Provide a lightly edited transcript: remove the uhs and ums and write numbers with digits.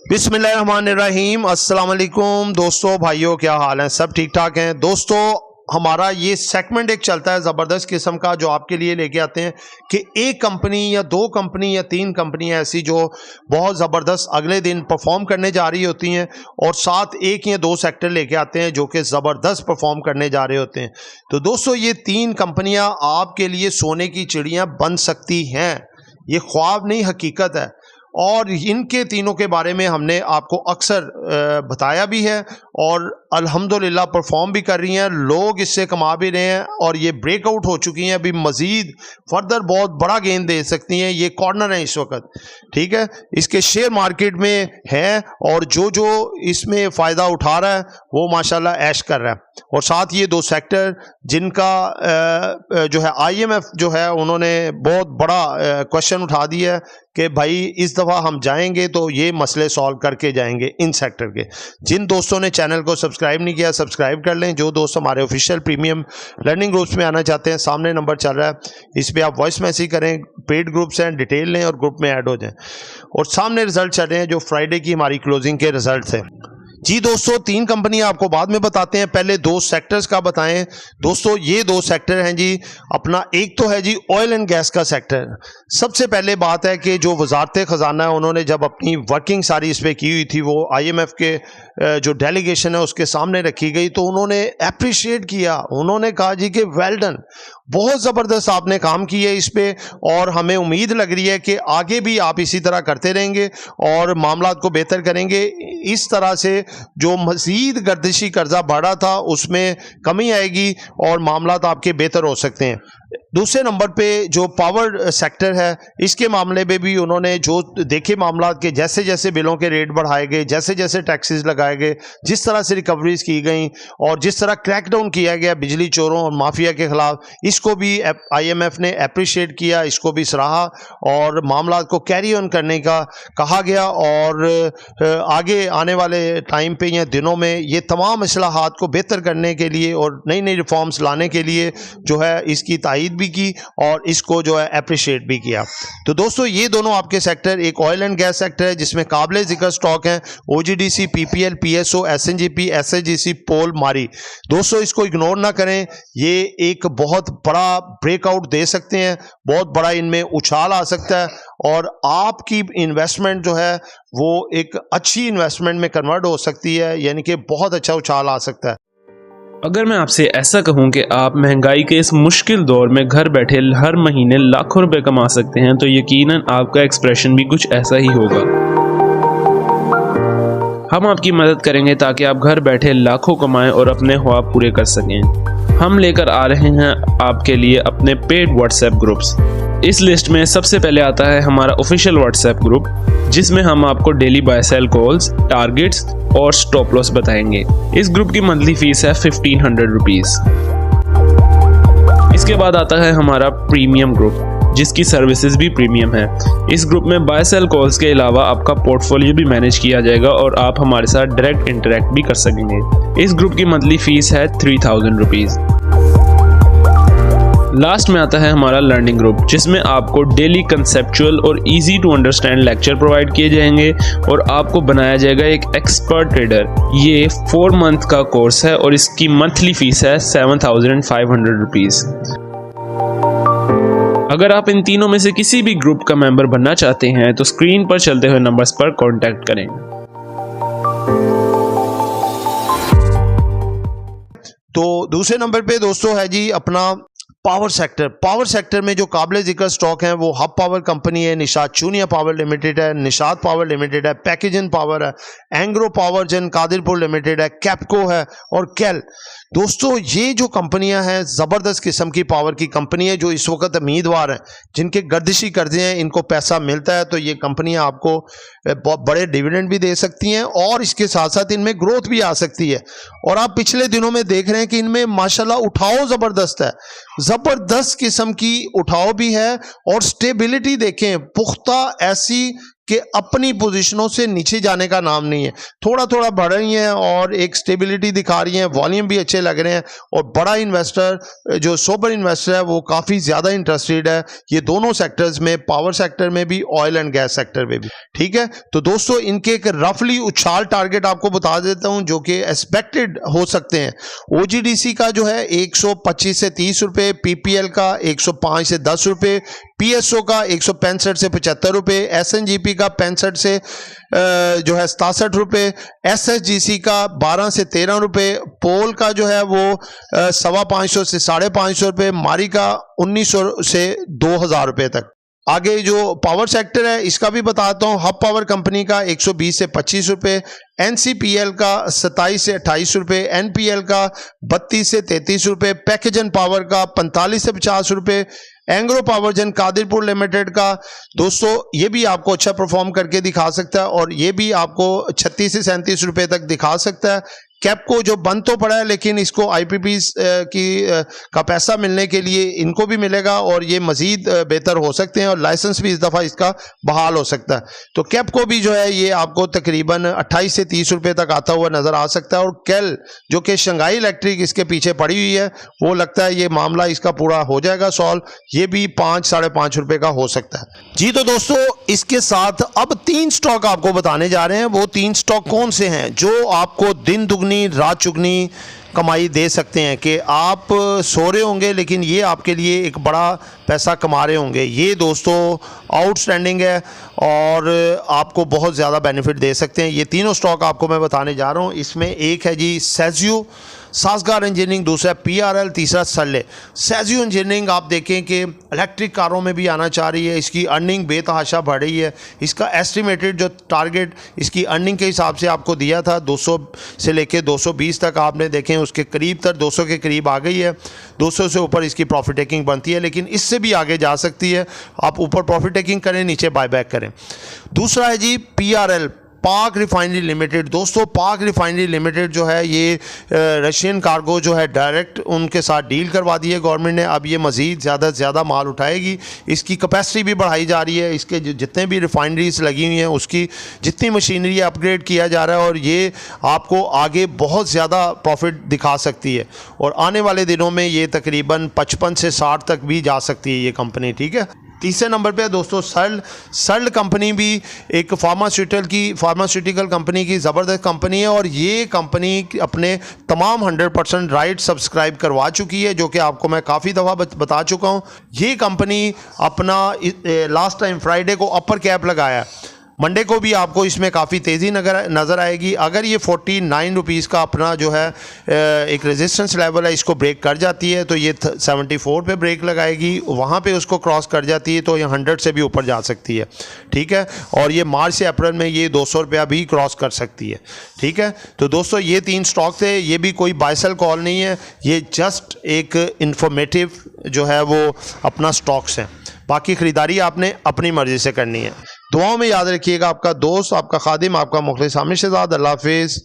बिस्मिल्लाहिर्रहमानिर्रहीम। अस्सलाम वालेकुम दोस्तों, भाइयों, क्या हाल है? सब ठीक ठाक हैं दोस्तों। हमारा ये सेगमेंट एक चलता है ज़बरदस्त किस्म का, जो आपके लिए लेके आते हैं कि एक कंपनी या दो कंपनी या तीन कंपनियां ऐसी जो बहुत ज़बरदस्त अगले दिन परफॉर्म करने जा रही होती हैं, और साथ एक या दो सेक्टर लेके आते हैं जो कि ज़बरदस्त परफॉर्म करने जा रहे होते हैं। तो दोस्तों, ये तीन कंपनियां आपके लिए सोने की चिड़ियां बन सकती हैं। ये ख्वाब नहीं, हकीकत है। और इनके तीनों के बारे में हमने आपको अक्सर बताया भी है, और अल्हम्दुलिल्लाह परफॉर्म भी कर रही हैं, लोग इससे कमा भी रहे हैं, और ये ब्रेकआउट हो चुकी हैं। अभी मज़ीद फर्दर बहुत बड़ा गेन दे सकती हैं। ये कॉर्नर है इस वक्त, ठीक है, इसके शेयर मार्केट में है, और जो जो इसमें फ़ायदा उठा रहा है वो माशाल्लाह ऐश कर रहा है। और साथ ये दो सेक्टर जिनका जो है IMF जो है उन्होंने बहुत बड़ा क्वेश्चन उठा दिया है कि भाई इस दफ़ा हम जाएंगे तो ये मसले सॉल्व करके जाएंगे इन सेक्टर के। जिन दोस्तों ने चैनल को सब्सक्राइब नहीं किया, सब्सक्राइब कर लें। जो दोस्त हमारे ऑफिशियल प्रीमियम लर्निंग ग्रुप्स में आना चाहते हैं, सामने नंबर चल रहा है, इस पर आप वॉइस मैसेज करें। पेड ग्रुप्स हैं, डिटेल लें और ग्रुप में ऐड हो जाएं। और सामने रिजल्ट चल रहे हैं जो फ्राइडे की हमारी क्लोजिंग के रिजल्ट थे। जी दोस्तों, तीन कंपनियां आपको बाद में बताते हैं, पहले दो सेक्टर्स का बताएं। दोस्तों, ये दो सेक्टर हैं जी अपना। एक तो है जी ऑयल एंड गैस का सेक्टर। सबसे पहले बात है कि जो वजारत ख़जाना है उन्होंने जब अपनी वर्किंग सारी इस पर की हुई थी, वो IMF के जो डेलीगेशन है उसके सामने रखी गई, तो उन्होंने अप्रिशिएट किया। उन्होंने कहा जी कि वेल डन, बहुत ज़बरदस्त आपने काम किया इस पे, और हमें उम्मीद लग रही है कि आगे भी आप इसी तरह करते रहेंगे और मामलात को बेहतर करेंगे। इस तरह से जो मज़ीद गर्दिशी कर्जा बढ़ा था उसमें कमी आएगी और मामलात आपके बेहतर हो सकते हैं। दूसरे नंबर पे जो पावर सेक्टर है, इसके मामले में भी उन्होंने जो देखे मामलात के जैसे जैसे बिलों के रेट बढ़ाए गए, जैसे जैसे टैक्सेस लगाए गए, जिस तरह से रिकवरीज की गई और जिस तरह क्रैकडाउन किया गया बिजली चोरों और माफिया के खिलाफ, इसको भी IMF ने अप्रिशिएट किया, इसको भी सराहा और मामलात को कैरी ऑन करने का कहा गया। और आगे आने वाले टाइम पे या दिनों में ये तमाम इस्लाहात को बेहतर करने के लिए और नई नई रिफॉर्म्स लाने के लिए जो है इसकी तायीद भी की और इसको जो है अप्रिशिएट भी किया। तो दोस्तों, ये दोनों आपके सेक्टर, एक ऑयल एंड गैस सेक्टर है जिसमें काबिल जिक्र स्टॉक हैं OGDC, PPL, PSO, SNGP, SHGC, पोल, मारी। दोस्तों, इसको इग्नोर ना करें, ये एक बहुत बड़ा ब्रेकआउट दे सकते हैं, बहुत बड़ा इनमें उछाल आ सकता है और आपकी इन्वेस्टमेंट जो है वो एक अच्छी इन्वेस्टमेंट में कन्वर्ट हो सकती है, यानी कि बहुत अच्छा उछाल आ सकता है। अगर मैं आपसे ऐसा कहूं कि आप महंगाई के इस मुश्किल दौर में घर बैठे हर महीने लाखों रुपए कमा सकते हैं, तो यकीनन आपका एक्सप्रेशन भी कुछ ऐसा ही होगा। हम आपकी मदद करेंगे ताकि आप घर बैठे लाखों कमाएं और अपने ख्वाब पूरे कर सकें। हम लेकर आ रहे हैं आपके लिए अपने पेड व्हाट्सएप ग्रुप्स। इस लिस्ट में सबसे पहले आता है हमारा ऑफिशियल व्हाट्सएप ग्रुप, जिसमें हम आपको daily buy sell calls, targets और स्टॉप लॉस बताएंगे। इस ग्रुप की मंथली फीस है 1500 रुपीज। इसके बाद आता है हमारा प्रीमियम ग्रुप, जिसकी सर्विसेज भी प्रीमियम है। इस ग्रुप में बाय सेल कॉल्स के अलावा आपका पोर्टफोलियो भी मैनेज किया जाएगा और आप हमारे साथ डायरेक्ट इंटरेक्ट भी कर सकेंगे। इस ग्रुप की मंथली फीस है 3000 रुपीज। लास्ट में आता है हमारा लर्निंग ग्रुप, जिसमें आपको डेली कंसेप्चुअल और easy to understand lecture provide किए जाएंगे और आपको बनाया जाएगा एक एक्सपर्ट ट्रेडर। ये 4 मंथ का कोर्स है और इसकी मंथली फीस है 7500 रुपीज। अगर आप इन तीनों में से किसी भी ग्रुप का मेंबर बनना चाहते हैं तो स्क्रीन पर चलते हुए नंबर्स पर कॉन्टैक्ट करें। तो दूसरे नंबर पे दोस्तों है जी अपना पावर सेक्टर। पावर सेक्टर में जो काबिल जिक्र स्टॉक हैं वो हब पावर कंपनी है, निशात चूनिया पावर लिमिटेड है, निशात पावर लिमिटेड है, पैकेजन पावर है, एंग्रो पावर जन कादिरपुर लिमिटेड है, कैपको है और कैल। दोस्तों, ये जो कंपनियां हैं ज़बरदस्त किस्म की पावर की कंपनी है, जो इस वक्त उम्मीदवार हैं, जिनके गर्दिशी कर्जे हैं, इनको पैसा मिलता है, तो ये कंपनियां आपको बड़े डिविडेंड भी दे सकती हैं और इसके साथ साथ इनमें ग्रोथ भी आ सकती है। और आप पिछले दिनों में देख रहे हैं कि इनमें माशाल्लाह उठाव ज़बरदस्त है, ज़बरदस्त किस्म की उठाव भी है और स्टेबिलिटी देखें, पुख्ता ऐसी कि अपनी पोजीशनों से नीचे जाने का नाम नहीं है, थोड़ा थोड़ा बढ़ रही हैं और एक स्टेबिलिटी दिखा रही हैं, वॉल्यूम भी अच्छे लग रहे हैं और बड़ा इन्वेस्टर जो सोबर इन्वेस्टर है वो काफ़ी ज़्यादा इंटरेस्टेड है ये दोनों सेक्टर्स में, पावर सेक्टर में भी, ऑयल एंड गैस सेक्टर में भी। ठीक है, तो दोस्तों इनके एक रफली उछाल टारगेट आपको बता देता हूं जो कि एक्सपेक्टेड हो सकते हैं। ओजीडीसी का जो है 125 से 30 रुपए, पीपीएल का 105 से 10 रुपए, पीएसओ का 165 से 75 रुपए, एसएनजीपी का 65 से जो है 67 रुपए, एसएसजीसी का 12 से 13 रुपए, पोल का जो है वो 550 से 550 रुपए, मारी का 1900 से 2000 रुपए तक। आगे जो पावर सेक्टर है इसका भी बताता हूं, हब पावर कंपनी का 120 से 25 रुपए, एनसीपीएल का 27 से 28 रुपए, एनपीएल का 32 से 33 रुपए, पैकेजन पावर का 45 से 50 रुपए, एंग्रो पावरजन कादिरपुर लिमिटेड का दोस्तों ये भी आपको अच्छा परफॉर्म करके दिखा सकता है और ये भी आपको 36 से 37 रुपए तक दिखा सकता है। कैपको जो बंद तो पड़ा है लेकिन इसको आईपीपी का पैसा मिलने के लिए इनको भी मिलेगा और ये मजीद बेहतर हो सकते हैं और लाइसेंस भी इस दफ़ा इसका बहाल हो सकता है। तो कैपको भी जो है ये आपको तकरीबन 28 से 30 रुपए तक आता हुआ नज़र आ सकता है और केल जो कि शंघाई इलेक्ट्रिक इसके पीछे पड़ी हुई है वो लगता है ये मामला इसका पूरा हो जाएगा सॉल्व, ये भी 5 साढ़े 5 रुपए का हो सकता है। जी तो दोस्तों इसके साथ अब 3 स्टॉक आपको बताने जा रहे हैं। वो 3 स्टॉक कौन से हैं जो आपको दिन दुगनी रात चुगनी कमाई दे सकते हैं कि आप सो रहे होंगे लेकिन ये आपके लिए एक बड़ा पैसा कमा रहे होंगे। ये दोस्तों आउटस्टैंडिंग है और आपको बहुत ज़्यादा बेनिफिट दे सकते हैं। ये तीनों स्टॉक आपको मैं बताने जा रहा हूँ। इसमें एक है जी सेजियो, सासगार इंजीनियरिंग, दूसरा पीआरएल, तीसरा सर्ले। सेजियो इंजीनियरिंग आप देखें कि इलेक्ट्रिक कारों में भी आना चाह रही है, इसकी अर्निंग बेतहाशा बढ़ रही है। इसका एस्टिमेटेड जो टारगेट इसकी अर्निंग के हिसाब से आपको दिया था 200 से लेके 220 तक, आपने देखें उसके करीब तक 200 के करीब आ गई है। 200 से ऊपर इसकी प्रॉफिट टेकिंग बनती है लेकिन इससे भी आगे जा सकती है। आप ऊपर प्रॉफिट टेकिंग करें, नीचे बायबैक करें। दूसरा है जी पीआरएल, पाक रिफाइनरी लिमिटेड। दोस्तों पाक रिफाइनरी लिमिटेड जो है ये रशियन कार्गो जो है डायरेक्ट उनके साथ डील करवा दी है गवर्नमेंट ने। अब ये मज़ीद ज़्यादा से ज़्यादा माल उठाएगी, इसकी कैपेसिटी भी बढ़ाई जा रही है, इसके जितने भी रिफाइनरीज लगी हुई हैं उसकी जितनी मशीनरी अपग्रेड किया जा रहा है और ये आपको आगे बहुत ज़्यादा प्रॉफिट दिखा सकती है और आने वाले दिनों में ये तकरीबन 55 से 60 तक भी जा सकती है ये कंपनी। ठीक है, तीसरे नंबर पे दोस्तों सर्ल कंपनी भी एक फार्मास्यूटिकल कंपनी की ज़बरदस्त कंपनी है और ये कंपनी अपने तमाम 100% राइट सब्सक्राइब करवा चुकी है जो कि आपको मैं काफ़ी दफ़ा बता चुका हूँ। ये कंपनी अपना लास्ट टाइम फ्राइडे को अपर कैप लगाया, मंडे को भी आपको इसमें काफ़ी तेज़ी नज़र आएगी। अगर ये 49 रुपीज़ का अपना जो है एक रेजिस्टेंस लेवल है इसको ब्रेक कर जाती है तो ये 74 पे ब्रेक लगाएगी, वहाँ पे उसको क्रॉस कर जाती है तो ये 100 से भी ऊपर जा सकती है। ठीक है, और ये मार्च से अप्रैल में ये 200 रुपया भी क्रॉस कर सकती है। ठीक है, तो दोस्तों ये 3 स्टॉक थे, ये भी कोई बाय सेल कॉल नहीं है, ये जस्ट एक इंफॉर्मेटिव जो है वो अपना स्टॉक्स हैं। बाकी ख़रीदारी आपने अपनी मर्ज़ी से करनी है। दुआओं में याद रखिएगा। आपका दोस्त, आपका खादिम, आपका मुखलिस हामिद शहजाद। अल्लाह हाफिज़।